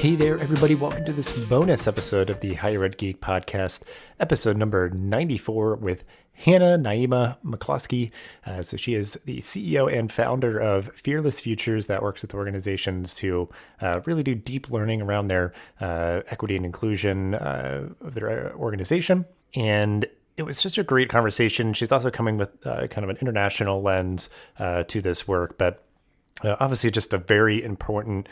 Hey there, everybody. Welcome to this bonus episode of the Higher Ed Geek Podcast, episode number 94 with Hanna, Naima, McCloskey. So she is the CEO and founder of Fearless Futures that works with organizations to really do deep learning around their equity and inclusion of their organization. And it was such a great conversation. She's also coming with kind of an international lens to this work, but obviously, just a very important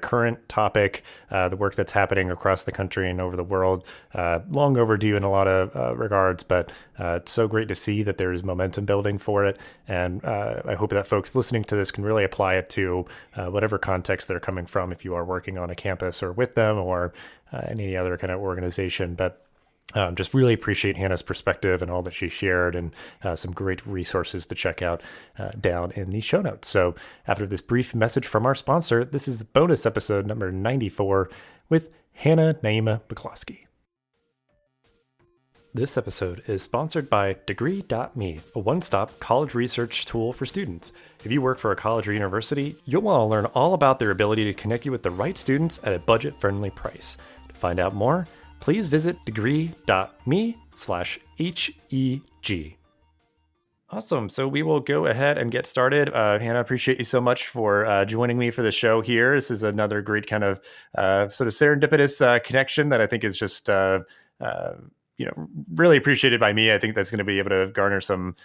current topic, the work that's happening across the country and over the world, long overdue in a lot of regards, but it's so great to see that there is momentum building for it. And I hope that folks listening to this can really apply it to whatever context they're coming from, if you are working on a campus or with them or any other kind of organization. But just really appreciate Hannah's perspective and all that she shared, and some great resources to check out down in the show notes. So after this brief message from our sponsor, this is bonus episode number 94 with Hanna, Naima, McCloskey. This episode is sponsored by Degree.me, a one-stop college research tool for students. If you work for a college or university, you'll want to learn all about their ability to connect you with the right students at a budget-friendly price. To find out more, please visit degree.me/HEG. Awesome. So we will go ahead and get started. Hanna, appreciate you so much for joining me for the show here. This is another great kind of sort of serendipitous connection that I think is just really appreciated by me. I think that's going to be able to garner some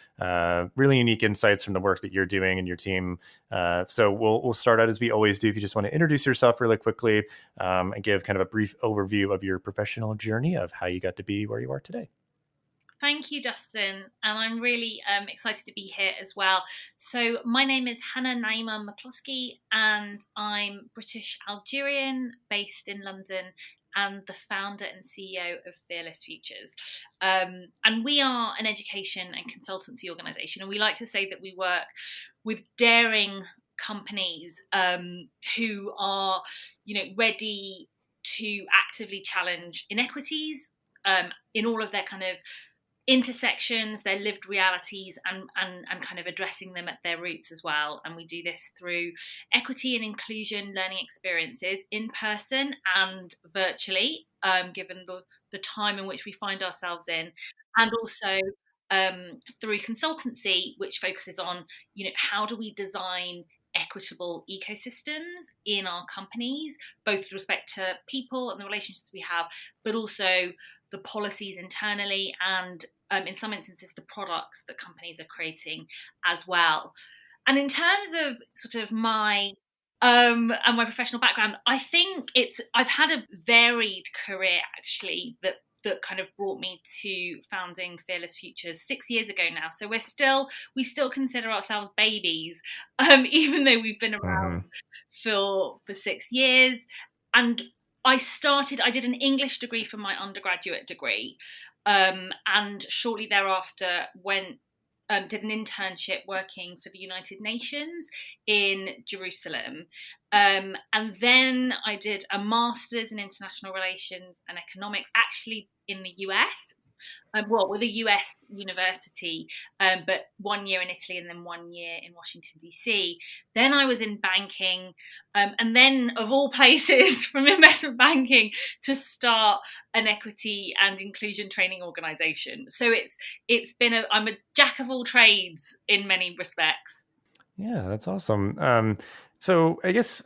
really unique insights from the work that you're doing and your team. So we'll start out as we always do. If you just want to introduce yourself really quickly and give kind of a brief overview of your professional journey of how you got to be where you are today. Thank you, Dustin. And I'm really excited to be here as well. So my name is Hanna Naima McCloskey, and I'm British Algerian based in London, and the founder and CEO of Fearless Futures. And we are an education and consultancy organisation, and we like to say that we work with daring companies who are, ready to actively challenge inequities in all of their kind of intersections, their lived realities, and kind of addressing them at their roots as well. And we do this through equity and inclusion learning experiences in person and virtually, given the time in which we find ourselves in, and also through consultancy, which focuses on, how do we design equitable ecosystems in our companies, both with respect to people and the relationships we have, but also the policies internally and in some instances the products that companies are creating as well. And in terms of sort of my and my professional background, I think I've had a varied career actually that kind of brought me to founding Fearless Futures 6 years ago now. So we still consider ourselves babies, even though we've been around for 6 years. And I did an English degree for my undergraduate degree, and shortly thereafter did an internship working for the United Nations in Jerusalem. And then I did a master's in international relations and economics, actually in the US, with a US university, but 1 year in Italy and then 1 year in Washington, DC. Then I was in banking, and then of all places, from investment banking to start an equity and inclusion training organization. So I'm a jack of all trades in many respects. Yeah, that's awesome. So I guess,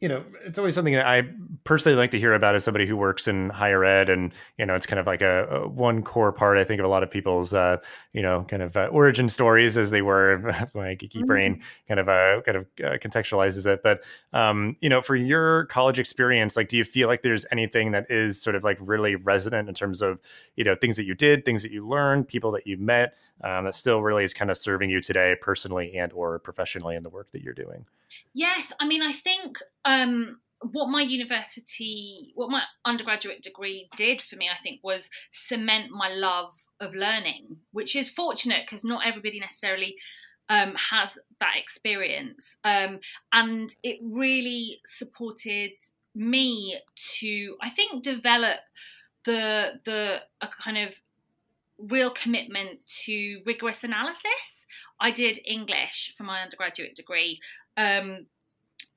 it's always something that I personally like to hear about as somebody who works in higher ed, and it's kind of like a one core part, I think, of a lot of people's origin stories, as they were. My geeky brain kind of contextualizes it. But for your college experience, like, do you feel like there's anything that is sort of like really resonant in terms of things that you did, things that you learned, people that you met, that still really is kind of serving you today personally and or professionally in the work that you're doing? Yes, I mean, I think what my undergraduate degree did for me, I think, was cement my love of learning, which is fortunate because not everybody necessarily has that experience. And it really supported me to, I think, develop a kind of real commitment to rigorous analysis. I did English for my undergraduate degree. And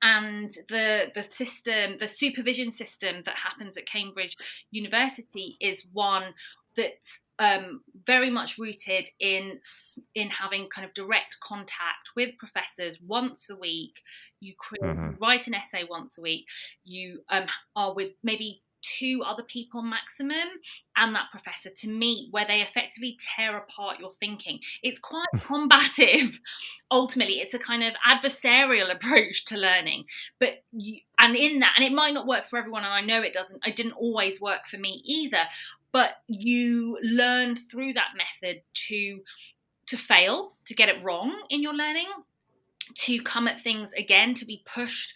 And the system, the supervision system that happens at Cambridge University is one that's very much rooted in having kind of direct contact with professors once a week. You write an essay once a week. You are with maybe 2 other people maximum and that professor to meet, where they effectively tear apart your thinking. It's quite combative. Ultimately, it's a kind of adversarial approach to learning. But and it might not work for everyone, and I know it doesn't. It didn't always work for me either. But you learn through that method to fail, to get it wrong in your learning, to come at things again, to be pushed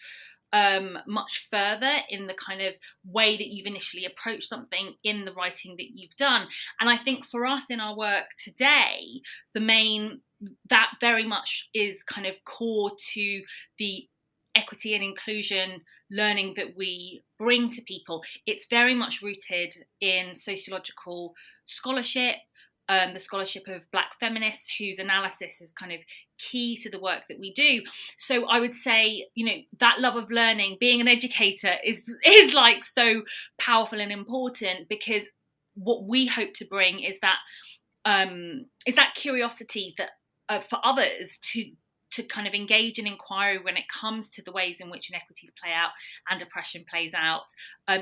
much further in the kind of way that you've initially approached something in the writing that you've done. And I think for us in our work today, that very much is kind of core to the equity and inclusion learning that we bring to people. It's very much rooted in sociological scholarship, the scholarship of Black feminists, whose analysis is kind of key to the work that we do. So I would say, that love of learning, being an educator is like so powerful and important, because what we hope to bring is that curiosity that for others to kind of engage in inquiry when it comes to the ways in which inequities play out and oppression plays out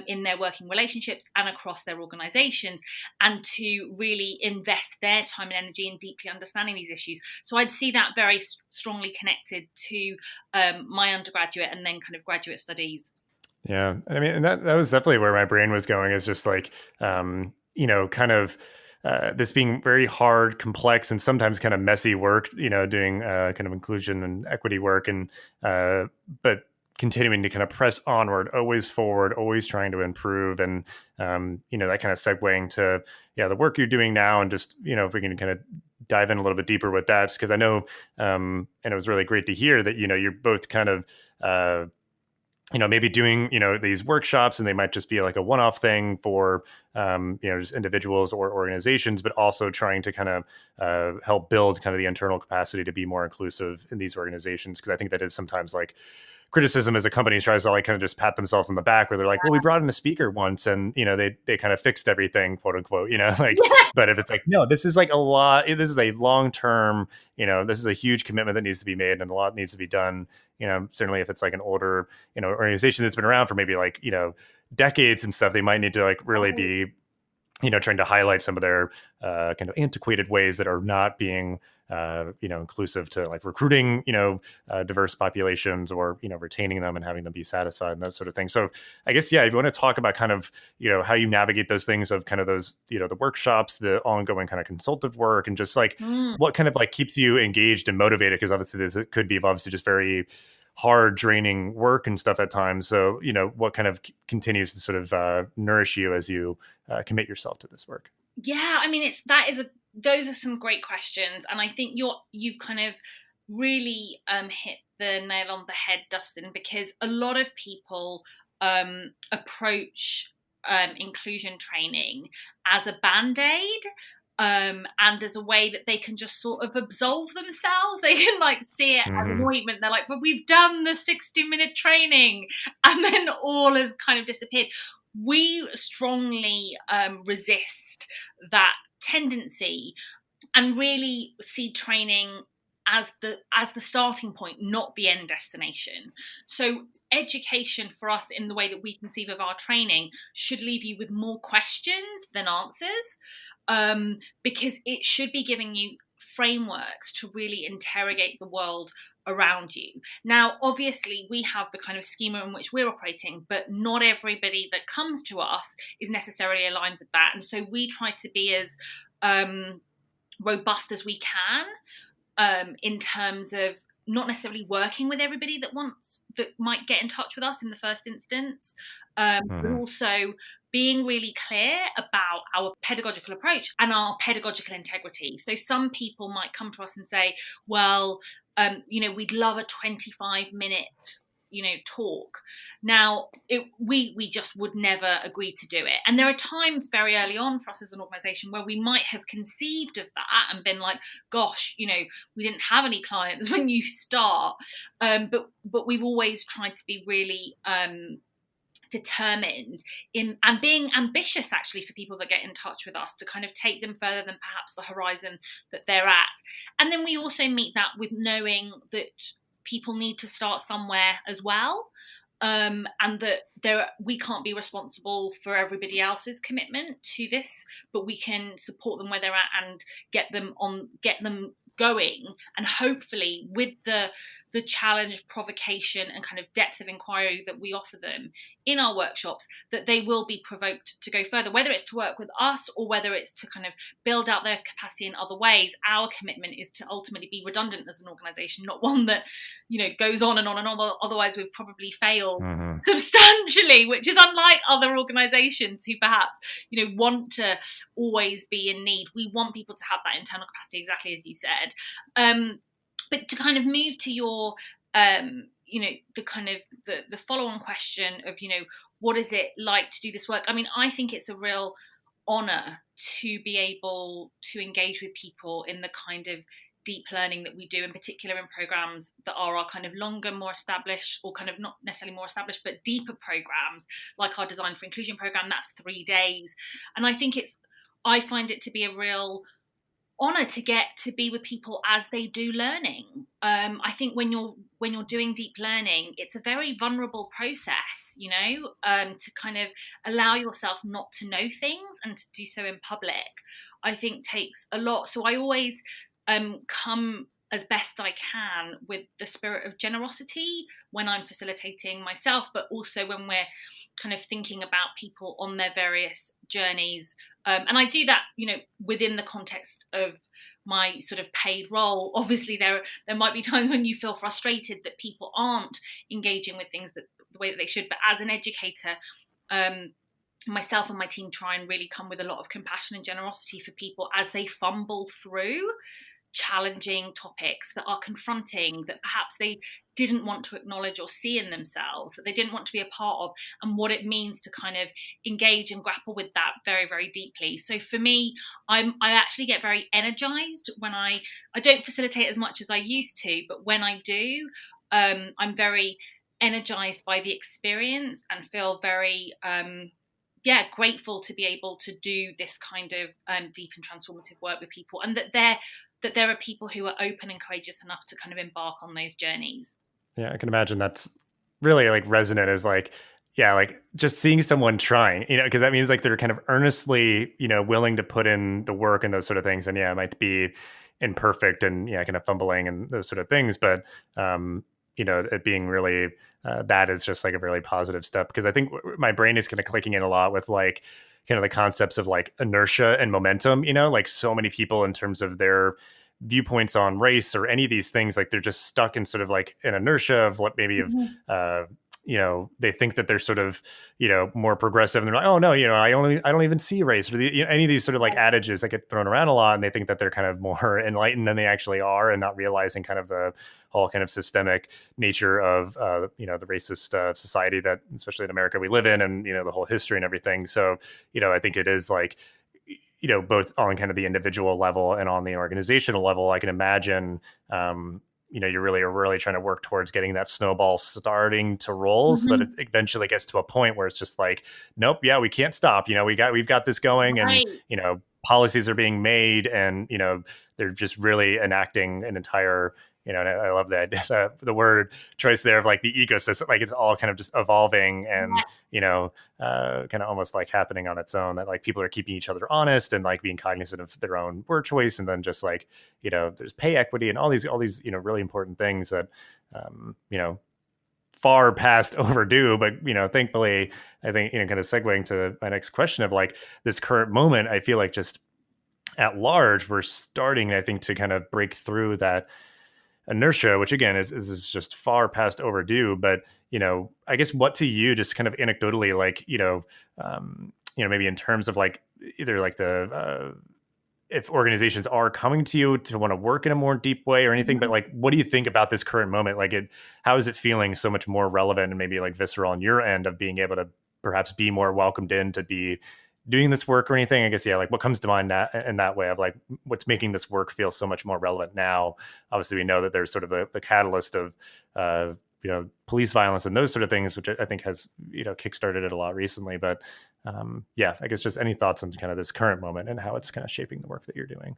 in their working relationships and across their organisations, and to really invest their time and energy in deeply understanding these issues. So I'd see that very strongly connected to my undergraduate and then kind of graduate studies. Yeah. I mean, and that was definitely where my brain was going, is just like, kind of this being very hard, complex, and sometimes kind of messy work, doing kind of inclusion and equity work, and but continuing to kind of press onward, always forward, always trying to improve. And, that kind of segueing to, the work you're doing now, and just, if we can kind of dive in a little bit deeper with that, because I know, and it was really great to hear that, you're both kind of, maybe doing, these workshops, and they might just be like a one-off thing for, just individuals or organizations, but also trying to kind of help build kind of the internal capacity to be more inclusive in these organizations. Because I think that is sometimes like criticism as a company tries to like kind of just pat themselves on the back, where they're like, well, we brought in a speaker once and, they kind of fixed everything, quote unquote, like, but if it's like, no, this is like this is a long-term, this is a huge commitment that needs to be made, and a lot needs to be done. Certainly if it's like an older, organization that's been around for maybe like, decades and stuff, they might need to like really be, trying to highlight some of their kind of antiquated ways that are not being, inclusive to like recruiting, diverse populations, or, retaining them and having them be satisfied and that sort of thing. So I guess, if you want to talk about kind of, how you navigate those things of kind of those, the workshops, the ongoing kind of consultative work, and just like what kind of like keeps you engaged and motivated, because obviously it could be obviously just very hard, draining work and stuff at times. So, what kind of continues to sort of nourish you as you commit yourself to this work? Yeah, I mean, those are some great questions, and I think you've kind of really hit the nail on the head, Dustin, because a lot of people approach inclusion training as a band-aid. And as a way that they can just sort of absolve themselves. They can like see it as an ointment. They're like, but we've done the 60-minute training, and then all has kind of disappeared. We strongly resist that tendency, and really see training as the starting point, not the end destination. So education for us, in the way that we conceive of our training, should leave you with more questions than answers, because it should be giving you frameworks to really interrogate the world around you. Now, obviously, we have the kind of schema in which we're operating, but not everybody that comes to us is necessarily aligned with that. And so we try to be as robust as we can, in terms of not necessarily working with everybody that might get in touch with us in the first instance, but also being really clear about our pedagogical approach and our pedagogical integrity. So some people might come to us and say, well, we'd love a 25-minute, talk. Now, we just would never agree to do it. And there are times very early on for us as an organisation where we might have conceived of that and been like, gosh, we didn't have any clients when you start. But we've always tried to be really determined in and being ambitious actually for people that get in touch with us to kind of take them further than perhaps the horizon that they're at. And then we also meet that with knowing that people need to start somewhere as well, and that we can't be responsible for everybody else's commitment to this, but we can support them where they're at and get them going, and hopefully with the challenge, provocation and kind of depth of inquiry that we offer them in our workshops, that they will be provoked to go further, whether it's to work with us or whether it's to kind of build out their capacity in other ways. Our commitment is to ultimately be redundant as an organisation, not one that goes on and on and on, otherwise we've probably failed substantially, which is unlike other organisations who perhaps want to always be in need. We want people to have that internal capacity, exactly as you said. But to kind of move to your the kind of the follow-on question of what is it like to do this work? I mean, I think it's a real honour to be able to engage with people in the kind of deep learning that we do, in particular in programs that are our kind of longer, more established, or kind of not necessarily more established, but deeper programs like our Design for Inclusion program. That's 3 days. And I find it to be a real honour to get to be with people as they do learning. I think when you're doing deep learning, it's a very vulnerable process, to kind of allow yourself not to know things and to do so in public, I think takes a lot. So I always come as best I can with the spirit of generosity when I'm facilitating myself, but also when we're kind of thinking about people on their various journeys. And I do that, within the context of my sort of paid role. Obviously, there might be times when you feel frustrated that people aren't engaging with things the way that they should. But as an educator, myself and my team try and really come with a lot of compassion and generosity for people as they fumble through challenging topics that are confronting, that perhaps they didn't want to acknowledge or see in themselves, that they didn't want to be a part of, and what it means to kind of engage and grapple with that very, very deeply. So for me, I actually get very energized when I don't facilitate as much as I used to, but when I do, I'm very energized by the experience and feel very grateful to be able to do this kind of deep and transformative work with people, and that there are people who are open and courageous enough to kind of embark on those journeys. Yeah, I can imagine that's really like resonant as like just seeing someone trying, because that means like they're kind of earnestly, willing to put in the work and those sort of things. And it might be imperfect and kind of fumbling and those sort of things, but it being really that is just like a really positive step, because I think my brain is kind of clicking in a lot with like kind of the concepts of like inertia and momentum, like so many people in terms of their viewpoints on race or any of these things, like they're just stuck in sort of like an inertia of what maybe of they think that they're sort of more progressive, and they're like, oh no, I don't even see race, or any of these sort of like adages that get thrown around a lot, and they think that they're kind of more enlightened than they actually are, and not realizing kind of the whole kind of systemic nature of the racist society that, especially in America, we live in, and the whole history and everything. So I think it is like both on kind of the individual level and on the organizational level, I can imagine, you're really trying to work towards getting that snowball starting to roll, so that it eventually gets to a point where it's just like, nope, we can't stop. We've got this going, right. And policies are being made, and they're just really enacting an entire. And I love that the word choice there of like the ecosystem, like it's all kind of just evolving and, kind of almost like happening on its own, that like people are keeping each other honest and like being cognizant of their own word choice. And then just like, there's pay equity and all these, really important things that, far past overdue, but, thankfully, I think, kind of segueing to my next question of like this current moment, I feel like just at large, we're starting, I think, to kind of break through that inertia, which again is just far past overdue. But I guess what to you, just kind of anecdotally, like maybe in terms of like either like the if organizations are coming to you to want to work in a more deep way or anything, but like, what do you think about this current moment? Like, how is it feeling so much more relevant and maybe like visceral on your end of being able to perhaps be more welcomed in to be doing this work or anything? I guess, yeah, like what comes to mind in that way of like what's making this work feel so much more relevant now? Obviously, we know that there's sort of the catalyst of, police violence and those sort of things, which I think has, kickstarted it a lot recently. But yeah, I guess just any thoughts on kind of this current moment and how it's kind of shaping the work that you're doing.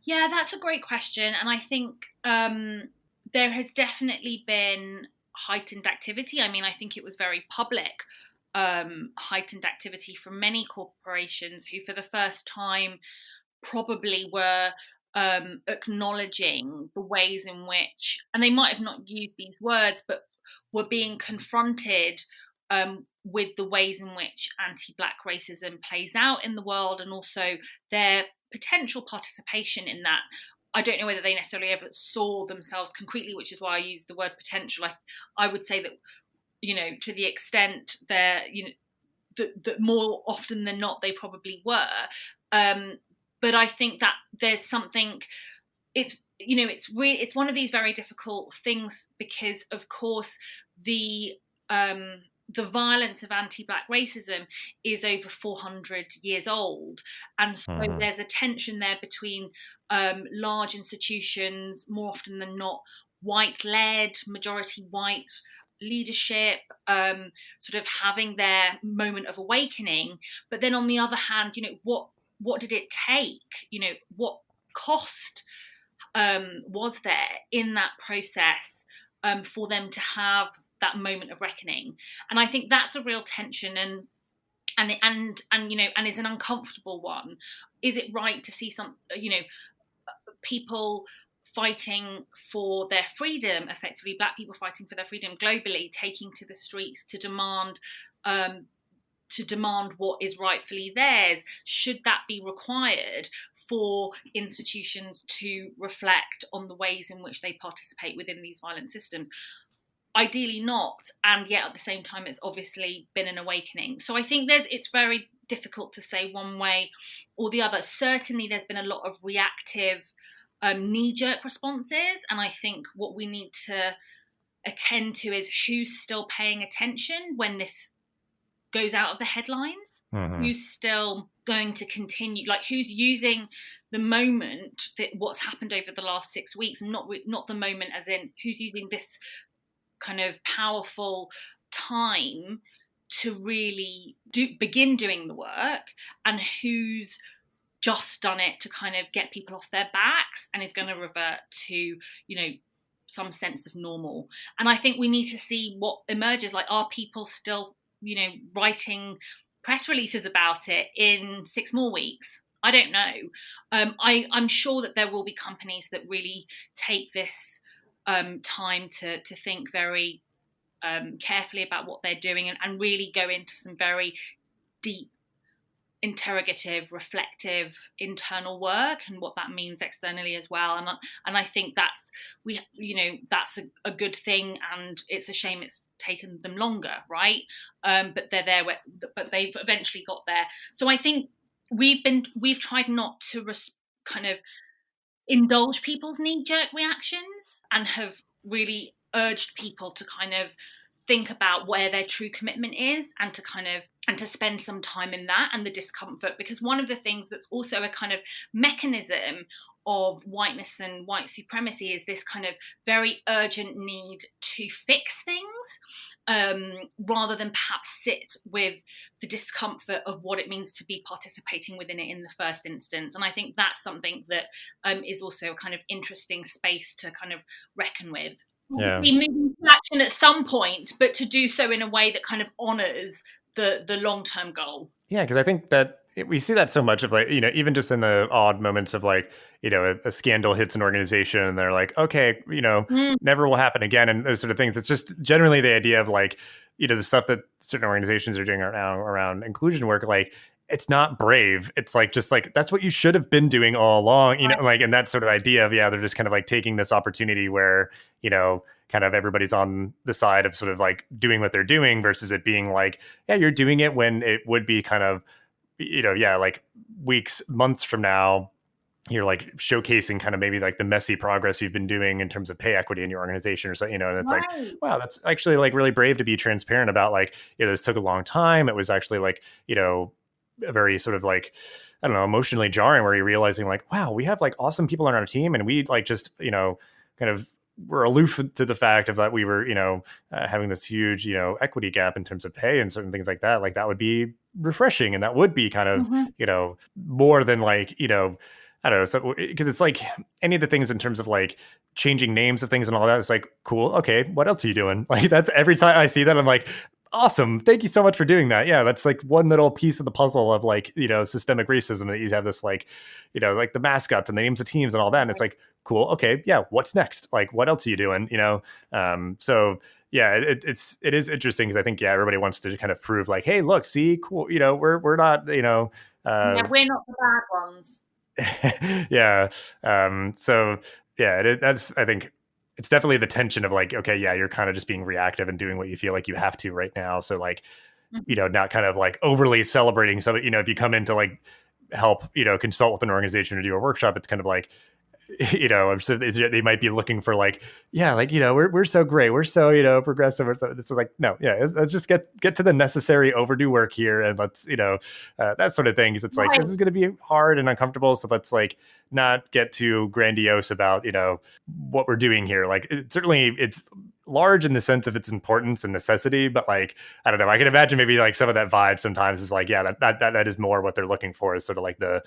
Yeah, that's a great question. And I think there has definitely been heightened activity. I mean, I think it was very public, heightened activity from many corporations who, for the first time, probably were acknowledging the ways in which, and they might have not used these words, but were being confronted with the ways in which anti-Black racism plays out in the world, and also their potential participation in that. I don't know whether they necessarily ever saw themselves concretely, which is why I use the word potential. I would say that, to the extent they're, that more often than not, they probably were. But I think that there's something, it's one of these very difficult things because, of course, the violence of anti-Black racism is over 400 years old. And so there's a tension there between large institutions, more often than not, white-led, majority white leadership, sort of having their moment of awakening. But then on the other hand, what did it take? What cost was there in that process for them to have that moment of reckoning? And I think that's a real tension, and is an uncomfortable one. Is it right to see some, people fighting for their freedom, effectively Black people fighting for their freedom globally, taking to the streets to demand what is rightfully theirs? Should that be required for institutions to reflect on the ways in which they participate within these violent systems? Ideally not, and yet at the same time it's obviously been an awakening. So I think it's very difficult to say one way or the other. Certainly there's been a lot of reactive knee-jerk responses, and I think what we need to attend to is who's still paying attention when this goes out of the headlines. Who's still going to continue, like who's using the moment, that what's happened over the last 6 weeks, and not the moment as in who's using this kind of powerful time to really begin doing the work, and who's just done it to kind of get people off their backs and is going to revert to, some sense of normal. And I think we need to see what emerges. Like, are people still, writing press releases about it in 6 more weeks? I don't know. I'm sure that there will be companies that really take this time to think very carefully about what they're doing, and really go into some very deep, interrogative, reflective, internal work, and what that means externally as well. And I think that's a good thing, and it's a shame it's taken them longer, right? But they're there, but they've eventually got there. So I think we've tried not to kind of indulge people's knee-jerk reactions, and have really urged people to kind of think about where their true commitment is, and to spend some time in that and the discomfort. Because one of the things that's also a kind of mechanism of whiteness and white supremacy is this kind of very urgent need to fix things, rather than perhaps sit with the discomfort of what it means to be participating within it in the first instance. And I think that's something that is also a kind of interesting space to kind of reckon with. Yeah. Be moving to action at some point, but to do so in a way that kind of honours the long-term goal. Yeah, because I think that we see that so much of, like, even just in the odd moments of, like, a scandal hits an organization and they're like, okay, never will happen again, and those sort of things. It's just generally the idea of, like, the stuff that certain organizations are doing right now around inclusion work, like, it's not brave. It's like, just like, that's what you should have been doing all along, like, and that sort of idea of, yeah, they're just kind of like taking this opportunity where, kind of everybody's on the side of sort of like doing what they're doing, versus it being like, yeah, you're doing it when it would be kind of, like weeks, months from now, you're like showcasing kind of maybe like the messy progress you've been doing in terms of pay equity in your organization or something, and it's like, Right. wow, that's actually like really brave to be transparent about like, this took a long time. It was actually like, a very sort of like, I don't know, emotionally jarring where you're realizing like, wow, we have like awesome people on our team and we like just, kind of were aloof to the fact of that we were, having this huge, equity gap in terms of pay and certain things like that. Like that would be refreshing and that would be kind of, Mm-hmm. more than like, I don't know. So, because it's like any of the things in terms of like changing names of things and all that. It's like, cool. Okay. What else are you doing? Like, that's every time I see that, I'm like, awesome. Thank you so much for doing that. Yeah. That's like one little piece of the puzzle of like, systemic racism that you have this like, like the mascots and the names of teams and all that. And it's like, cool. Okay. Yeah. What's next? Like, what else are you doing? So yeah, it is interesting because I think, yeah, everybody wants to kind of prove like, hey, look, see, cool. We're not, Yeah, we're not the bad ones. yeah. So yeah, that's, I think it's definitely the tension of like, okay, yeah, you're kind of just being reactive and doing what you feel like you have to right now. So like, Mm-hmm. not kind of like overly celebrating something, if you come in to like help, consult with an organization or do a workshop, it's kind of like, I'm sure they might be looking for like, yeah, like, we're so great. We're so, progressive or something. It's like, no, yeah, let's just get to the necessary overdue work here. And let's, that sort of thing. Cause it's like, Right. this is going to be hard and uncomfortable. So let's like not get too grandiose about, what we're doing here. Like certainly it's large in the sense of its importance and necessity, but like, I don't know, I can imagine maybe like some of that vibe sometimes is like, yeah, that is more what they're looking for, is sort of like the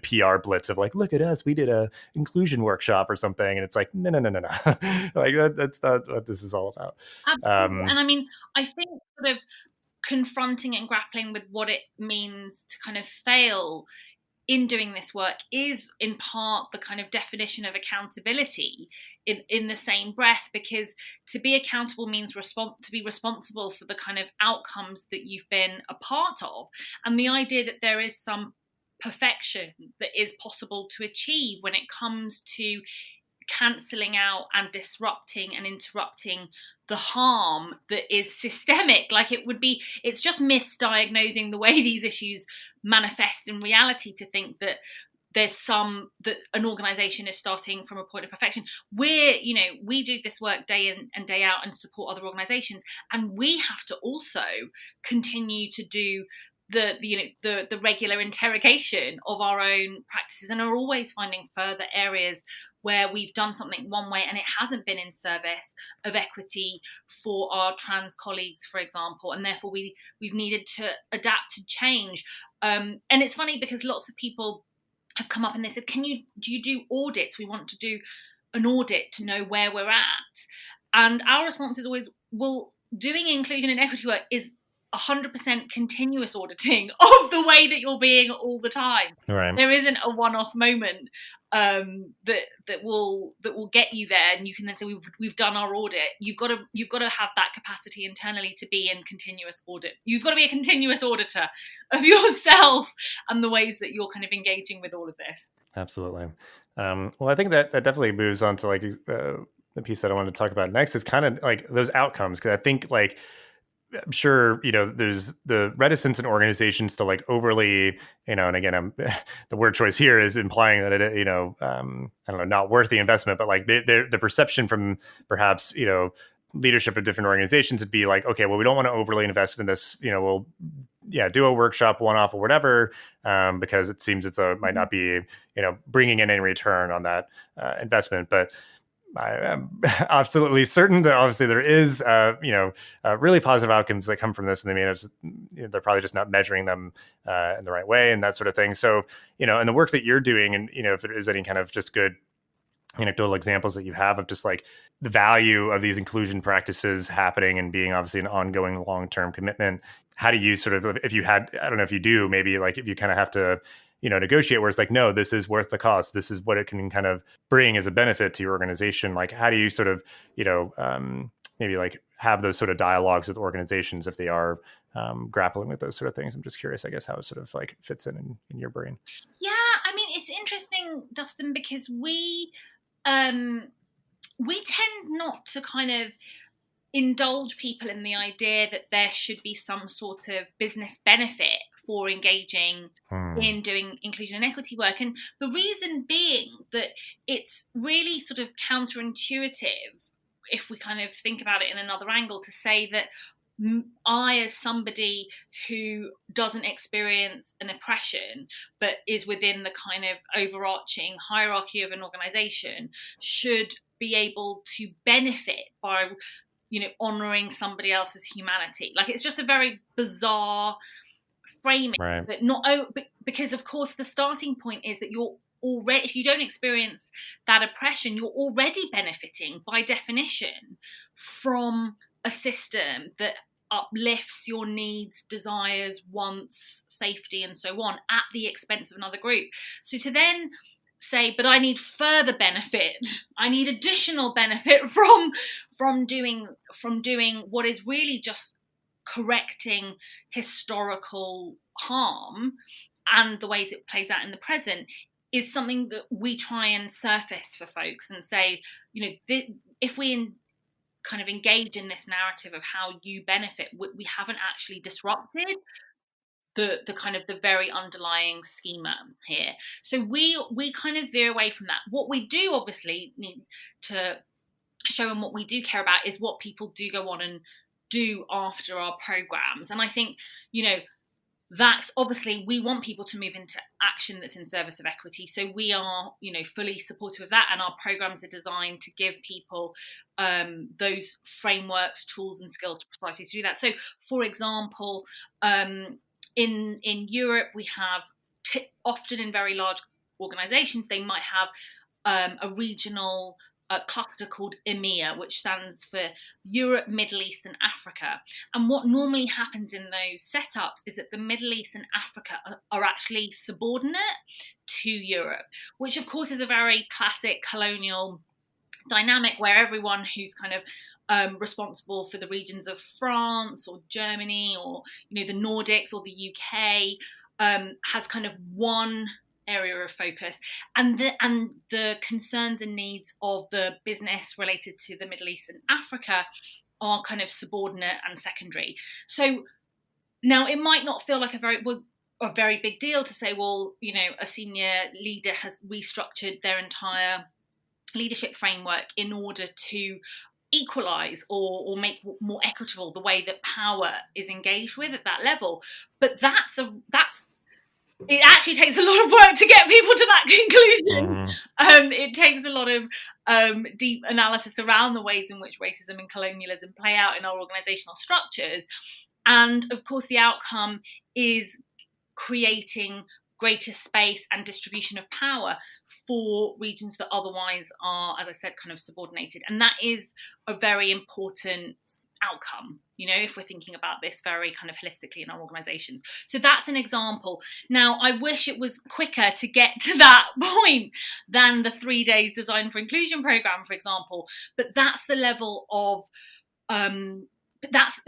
PR blitz of like, look at us, we did a inclusion workshop or something, and it's like, no, like that's not what this is all about. Absolutely. And I mean, I think sort of confronting and grappling with what it means to kind of fail in doing this work is in part the kind of definition of accountability in the same breath, because to be accountable means to be responsible for the kind of outcomes that you've been a part of, and the idea that there is some perfection that is possible to achieve when it comes to cancelling out and disrupting and interrupting the harm that is systemic. Like it's just misdiagnosing the way these issues manifest in reality to think that that an organization is starting from a point of perfection. We do this work day in and day out and support other organizations, and we have to also continue to do the regular interrogation of our own practices, and are always finding further areas where we've done something one way and it hasn't been in service of equity for our trans colleagues, for example, and therefore we've needed to adapt to change. And it's funny because lots of people have come up and they said, do you do audits? We want to do an audit to know where we're at. And our response is always, well, doing inclusion and equity work is 100% continuous auditing of the way that you're being all the time. Right. There isn't a one-off moment that will get you there, and you can then say we've done our audit. You've got to have that capacity internally to be in continuous audit. You've got to be a continuous auditor of yourself and the ways that you're kind of engaging with all of this. Absolutely. Well, I think that definitely moves on to like the piece that I wanted to talk about next is kind of like those outcomes, because I think like, I'm sure, there's the reticence in organizations to like overly, and again, the word choice here is implying that it, I don't know, not worth the investment, but like the perception from perhaps, leadership of different organizations would be like, okay, well, we don't want to overly invest in this, we'll, yeah, do a workshop one-off or whatever, because it seems as though it might not be, bringing in any return on that investment. But I am absolutely certain that obviously there is, really positive outcomes that come from this, and they're probably just not measuring them in the right way and that sort of thing. So, and the work that you're doing, and if there is any kind of just good anecdotal examples that you have of just like the value of these inclusion practices happening and being obviously an ongoing long-term commitment. How do you sort of, if you had, I don't know if you do, maybe like if you kind of have to, negotiate where it's like, no, this is worth the cost. This is what it can kind of bring as a benefit to your organization. Like, how do you sort of, maybe like have those sort of dialogues with organizations if they are grappling with those sort of things? I'm just curious, I guess, how it sort of like fits in your brain. Yeah, I mean, it's interesting, Dustin, because we tend not to kind of indulge people in the idea that there should be some sort of business benefit for engaging in doing inclusion and equity work. And the reason being that it's really sort of counterintuitive, if we kind of think about it in another angle, to say that I, as somebody who doesn't experience an oppression but is within the kind of overarching hierarchy of an organization, should be able to benefit by, honoring somebody else's humanity. Like, it's just a very bizarre framing. Right. But because of course the starting point is that you're already, if you don't experience that oppression, you're already benefiting by definition from a system that uplifts your needs, desires, wants, safety, and so on at the expense of another group. So to then say, but I need further benefit, I need additional benefit from doing what is really just correcting historical harm and the ways it plays out in the present, is something that we try and surface for folks and say, if we kind of engage in this narrative of how you benefit, we haven't actually disrupted the kind of the very underlying schema here. So we kind of veer away from that. What we do obviously need to show, and what we do care about, is what people do go on and do after our programs. And I think, that's obviously, we want people to move into action that's in service of equity. So we are, fully supportive of that. And our programs are designed to give people those frameworks, tools, and skills to precisely do that. So, for example, in Europe, we have often in very large organizations, they might have a regional cluster called EMEA, which stands for Europe, Middle East, and Africa. And what normally happens in those setups is that the Middle East and Africa are actually subordinate to Europe, which of course is a very classic colonial dynamic, where everyone who's kind of responsible for the regions of France or Germany or the Nordics or the UK has kind of one area of focus, and the concerns and needs of the business related to the Middle East and Africa are kind of subordinate and secondary. So now it might not feel like a very big deal to say, well, a senior leader has restructured their entire leadership framework in order to equalize or make more equitable the way that power is engaged with at that level. But it actually takes a lot of work to get people to that conclusion. It takes a lot of deep analysis around the ways in which racism and colonialism play out in our organizational structures. And of course, the outcome is creating greater space and distribution of power for regions that otherwise are, as I said, kind of subordinated. And that is a very important outcome, if we're thinking about this very kind of holistically in our organizations. So that's an example. Now, I wish it was quicker to get to that point than the 3 days Design for Inclusion program, for example. But that's the level of,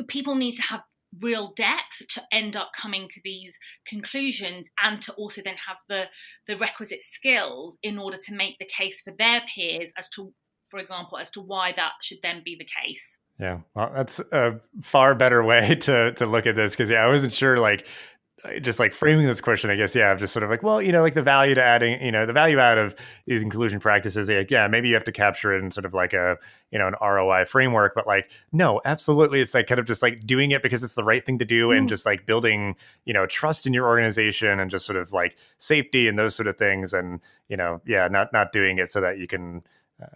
people need to have real depth to end up coming to these conclusions, and to also then have the requisite skills in order to make the case for their peers as to, for example, as to why that should then be the case. Yeah, well, that's a far better way to look at this, because I wasn't sure, just framing this question, I guess, I'm just sort of well, the value to adding, the value out of these inclusion practices, maybe you have to capture it in sort of an ROI framework, but no, absolutely. It's kind of just doing it because it's the right thing to do, and just building, trust in your organization, and just sort of safety and those sort of things. And, not doing it so that you can,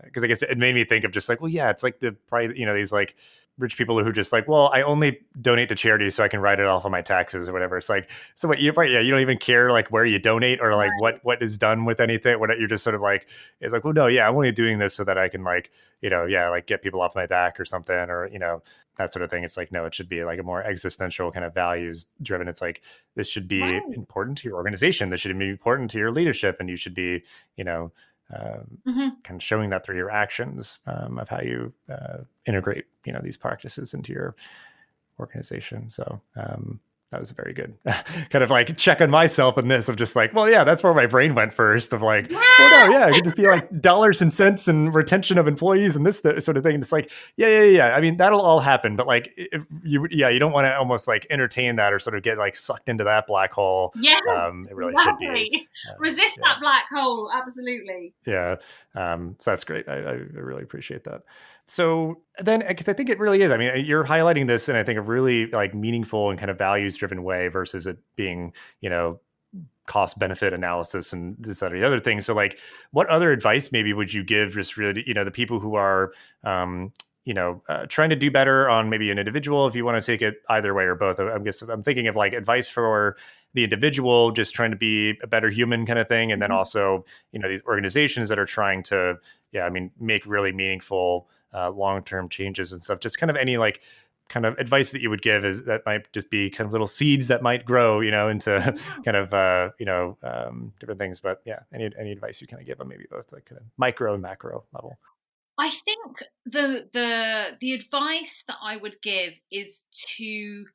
because I guess it made me think of just it's the probably, these rich people who just well, I only donate to charity so I can write it off on my taxes or whatever. It's so what you don't even care where you donate or what is done with anything. What you're just sort of it's well, no, I'm only doing this so that I can get people off my back or something, or that sort of thing. It's no, it should be a more existential kind of values driven. It's this should be important to your organization. This should be important to your leadership, and you should be kind of showing that through your actions of how you integrate, these practices into your organization. So, That was very good. Kind of like checking myself in this of just like, well, yeah, that's where my brain went first of like, well, no, yeah, it could just be like dollars and cents and retention of employees and this sort of thing. And it's like, yeah. I mean, that'll all happen, but like you don't want to almost like entertain that or sort of get like sucked into that black hole. Yeah, it really should be. Resist that black hole. Absolutely. Yeah. So that's great. I really appreciate that. So then, because I think it really is. I mean, you're highlighting this in I think a really like meaningful and kind of values driven way versus it being, cost benefit analysis and this, that, or the other thing. So like, what other advice maybe would you give just really, the people who are, trying to do better on maybe an individual, if you want to take it either way or both. I'm thinking of like advice for the individual, just trying to be a better human kind of thing. And then also, these organizations that are trying to, make really meaningful long-term changes and stuff. Just kind of any like kind of advice that you would give is that might just be kind of little seeds that might grow, into kind of, different things. But yeah, any advice you kind of give on maybe both like kind of micro and macro level. I think the advice that I would give is to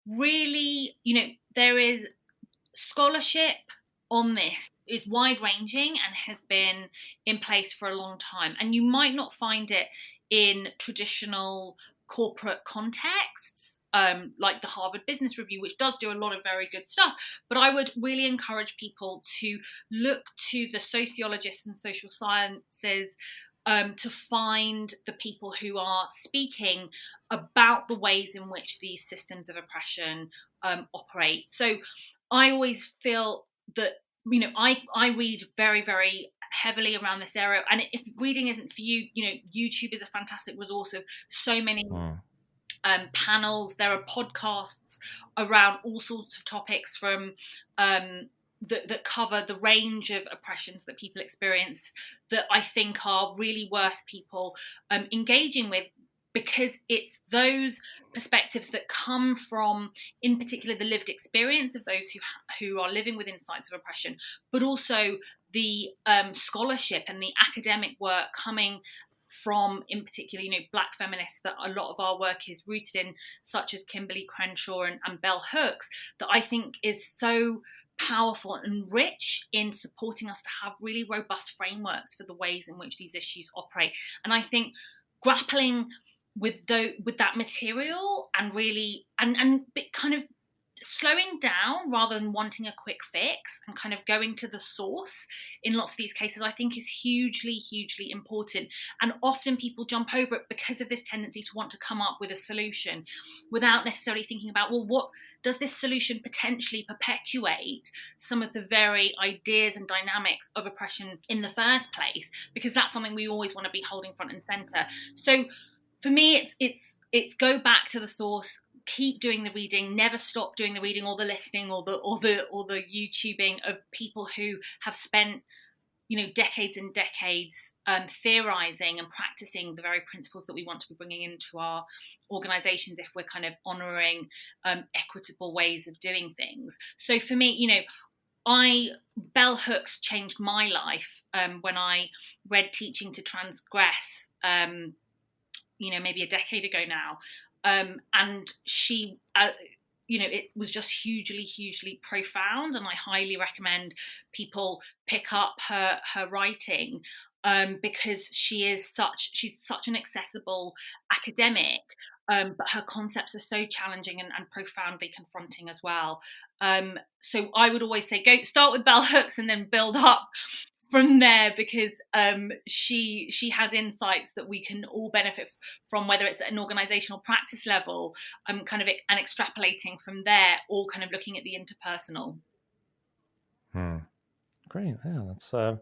really, there is scholarship on this is wide ranging and has been in place for a long time. And you might not find it in traditional corporate contexts, like the Harvard Business Review, which does do a lot of very good stuff. But I would really encourage people to look to the sociologists and social sciences to find the people who are speaking about the ways in which these systems of oppression operate. So I always feel that, I read very, very heavily around this area. And if reading isn't for you, YouTube is a fantastic resource of so many panels. There are podcasts around all sorts of topics from that cover the range of oppressions that people experience that I think are really worth people engaging with, because it's those perspectives that come from, in particular, the lived experience of those who are living within sites of oppression, but also the scholarship and the academic work coming from, in particular, Black feminists that a lot of our work is rooted in, such as Kimberly Crenshaw and Bell Hooks, that I think is so powerful and rich in supporting us to have really robust frameworks for the ways in which these issues operate. And I think grappling with that material and really and kind of slowing down rather than wanting a quick fix and kind of going to the source in lots of these cases, I think is hugely, hugely important. And often people jump over it because of this tendency to want to come up with a solution without necessarily thinking about, well, what does this solution potentially perpetuate some of the very ideas and dynamics of oppression in the first place? Because that's something we always want to be holding front and center. So for me, it's go back to the source, keep doing the reading, never stop doing the reading or the listening or the YouTubing of people who have spent decades and decades theorizing and practicing the very principles that we want to be bringing into our organizations if we're kind of honoring equitable ways of doing things. So for me, Bell Hooks changed my life when I read Teaching to Transgress, maybe a decade ago now. And she, it was just hugely, hugely profound. And I highly recommend people pick up her writing because she's such an accessible academic, but her concepts are so challenging and profoundly confronting as well. So I would always say, go start with Bell Hooks and then build up from there, because she has insights that we can all benefit from, whether it's at an organizational practice level, and extrapolating from there, or kind of looking at the interpersonal. Great. Yeah,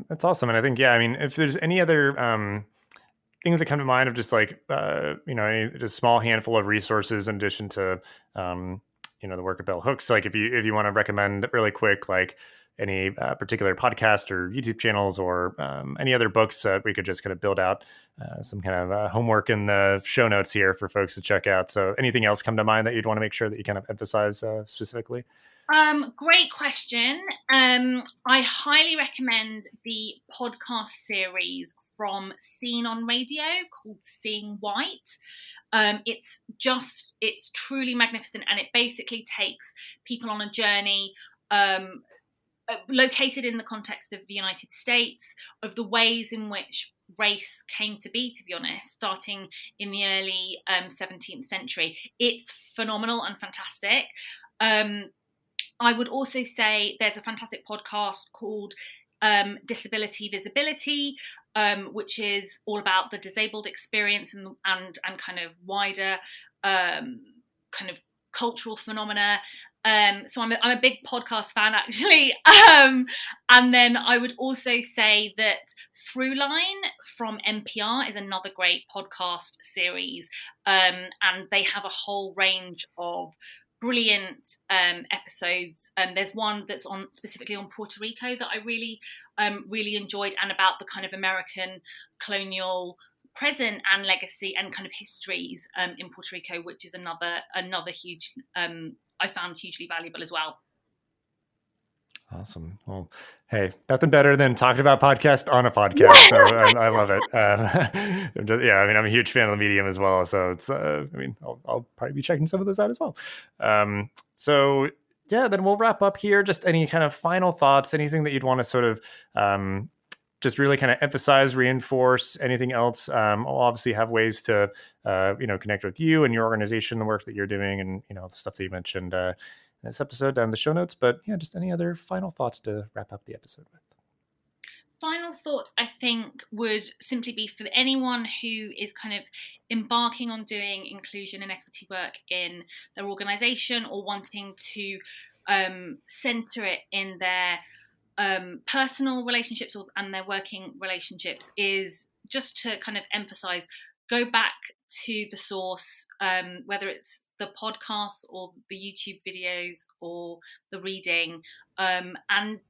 that's awesome. And I think, if there's any other things that come to mind of just like, just small handful of resources in addition to, the work of Bell Hooks, like if you want to recommend really quick, like any particular podcast or YouTube channels or any other books that we could just kind of build out some kind of homework in the show notes here for folks to check out. So anything else come to mind that you'd want to make sure that you kind of emphasize specifically? Great question. I highly recommend the podcast series from Seen on Radio called Seeing White. It's truly magnificent, and it basically takes people on a journey located in the context of the United States, of the ways in which race came to be honest, starting in the early 17th century. It's phenomenal and fantastic. I would also say there's a fantastic podcast called Disability Visibility, which is all about the disabled experience and kind of wider kind of cultural phenomena. So I'm a big podcast fan, actually. And then I would also say that Throughline from NPR is another great podcast series. And they have a whole range of brilliant episodes. There's one that's specifically on Puerto Rico that I really enjoyed, and about the kind of American colonial present and legacy and kind of histories in Puerto Rico, which is another huge I found hugely valuable as well. Awesome. Well, hey, nothing better than talking about podcasts on a podcast. So I love it. I'm a huge fan of the medium as well. So it's, I'll probably be checking some of those out as well. So yeah, then we'll wrap up here. Just any kind of final thoughts, anything that you'd want to sort of just really kind of emphasize, reinforce, anything else. I'll obviously have ways to, connect with you and your organization, the work that you're doing, and, the stuff that you mentioned in this episode down in the show notes. But yeah, just any other final thoughts to wrap up the episode with. Final thoughts, I think, would simply be for anyone who is kind of embarking on doing inclusion and equity work in their organization, or wanting to center it in their personal relationships and their working relationships, is just to kind of emphasize, go back to the source, whether it's the podcasts or the YouTube videos or the reading, and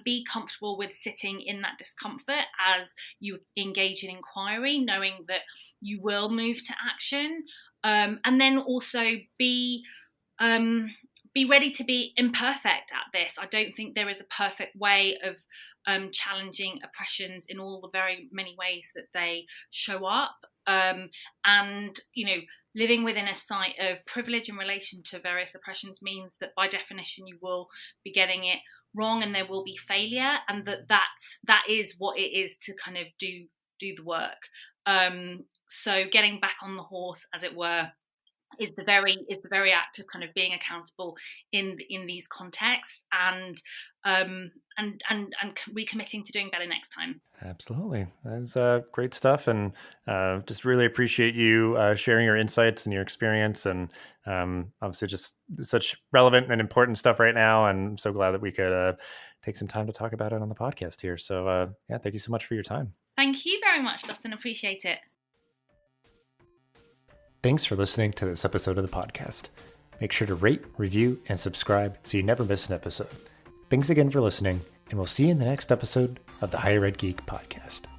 be comfortable with sitting in that discomfort as you engage in inquiry, knowing that you will move to action, and then also be ready to be imperfect at this. I don't think there is a perfect way of challenging oppressions in all the very many ways that they show up. Living within a site of privilege in relation to various oppressions means that by definition you will be getting it wrong, and there will be failure, and that is what it is to kind of do the work. So getting back on the horse, as it were, is the very act of kind of being accountable in these contexts, and recommitting to doing better next time. Absolutely. That's great stuff. And just really appreciate you sharing your insights and your experience, and obviously just such relevant and important stuff right now. And I'm so glad that we could take some time to talk about it on the podcast here. So thank you so much for your time. Thank you very much, Dustin. Appreciate it. Thanks for listening to this episode of the podcast. Make sure to rate, review, and subscribe so you never miss an episode. Thanks again for listening, and we'll see you in the next episode of the Higher Ed Geek podcast.